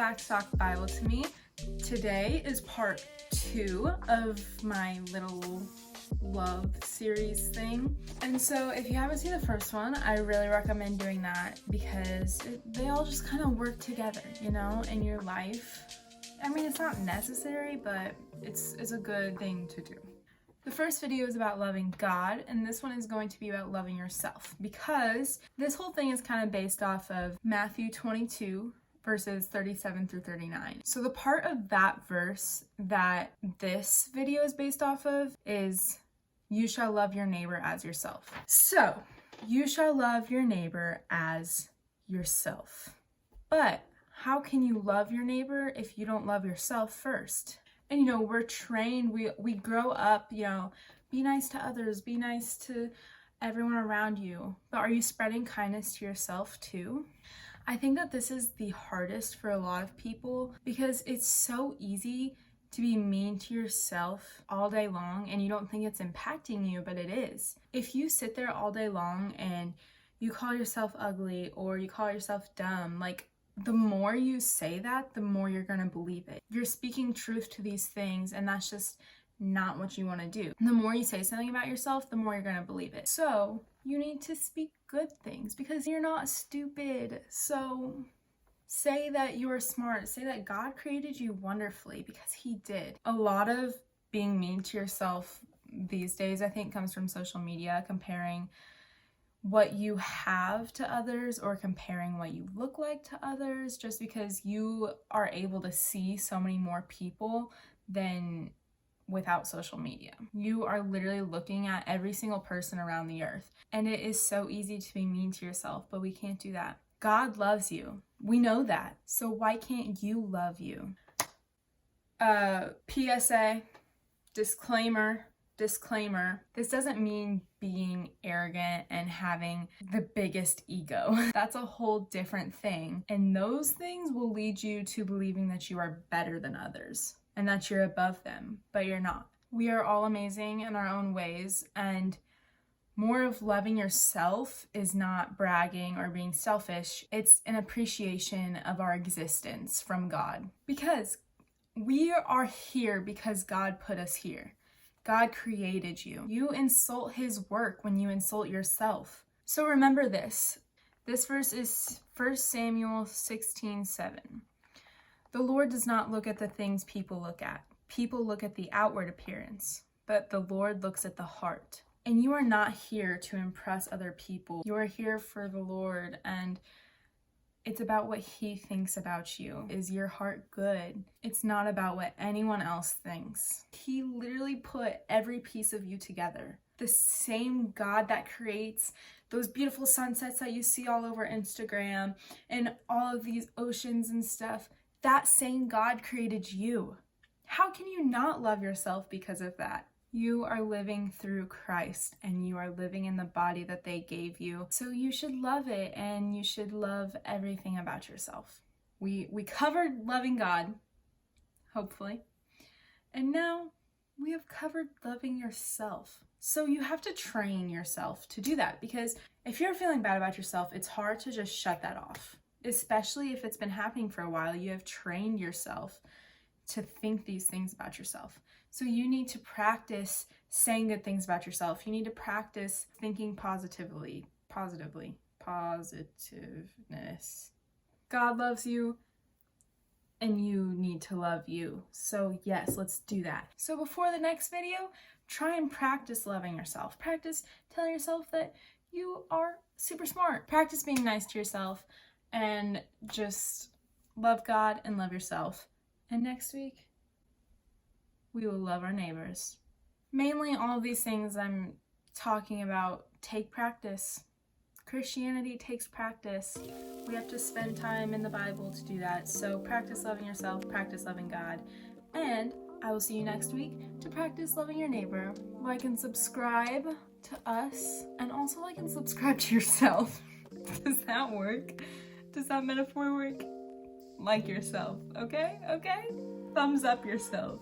back to Talk Bible to Me. Today is part 2 of my little love series thing. And so if you haven't seen the first one, I really recommend doing that because they all just kind of work together, you know, in your life. I mean, it's not necessary, but it's a good thing to do. The first video is about loving God, and this one is going to be about loving yourself because this whole thing is kind of based off of Matthew 22, verses 37 through 39. So the part of that verse that this video is based off of is, you shall love your neighbor as yourself. So, you shall love your neighbor as yourself. But how can you love your neighbor if you don't love yourself first? And you know, we're trained, we grow up, you know, be nice to others, be nice to everyone around you. But are you spreading kindness to yourself too? I think that this is the hardest for a lot of people because it's so easy to be mean to yourself all day long and you don't think it's impacting you, but it is. If you sit there all day long and you call yourself ugly or you call yourself dumb, like, the more you say that, the more you're gonna believe it. You're speaking truth to these things, and that's just not what you want to do. The more you say something about yourself, the more you're gonna believe it. So you need to speak good things because you're not stupid. So say that you are smart. Say that God created you wonderfully because He did. A lot of being mean to yourself these days, I think, comes from social media, comparing what you have to others or comparing what you look like to others, just because you are able to see so many more people than without social media. You are literally looking at every single person around the earth, and it is so easy to be mean to yourself, but we can't do that. God loves you. We know that. So why can't you love you? PSA, disclaimer, this doesn't mean being arrogant and having the biggest ego. That's a whole different thing. And those things will lead you to believing that you are better than others and that you're above them, but you're not. We are all amazing in our own ways, and more of loving yourself is not bragging or being selfish. It's an appreciation of our existence from God, because we are here because God put us here. God created you. You insult His work when you insult yourself. So remember this. This verse is 1 Samuel 16:7. The Lord does not look at the things people look at. People look at the outward appearance, but the Lord looks at the heart. And you are not here to impress other people. You are here for the Lord, and it's about what He thinks about you. Is your heart good? It's not about what anyone else thinks. He literally put every piece of you together. The same God that creates those beautiful sunsets that you see all over Instagram and all of these oceans and stuff, that same God created you. How can you not love yourself because of that? You are living through Christ, and you are living in the body that they gave you. So you should love it, and you should love everything about yourself. We covered loving God, hopefully. And now we have covered loving yourself. So you have to train yourself to do that, because if you're feeling bad about yourself, it's hard to just shut that off. Especially if it's been happening for a while, you have trained yourself to think these things about yourself. So you need to practice saying good things about yourself. You need to practice thinking positively. Positiveness. God loves you, and you need to love you. So yes, let's do that. So before the next video, try and practice loving yourself. Practice telling yourself that you are super smart. Practice being nice to yourself, and just love God and love yourself. And next week, we will love our neighbors. Mainly all of these things I'm talking about take practice. Christianity takes practice. We have to spend time in the Bible to do that. So practice loving yourself, practice loving God. And I will see you next week to practice loving your neighbor. Like and subscribe to us, and also like and subscribe to yourself. Does that work? Does that metaphor work? Like yourself, okay? Okay? Thumbs up yourself.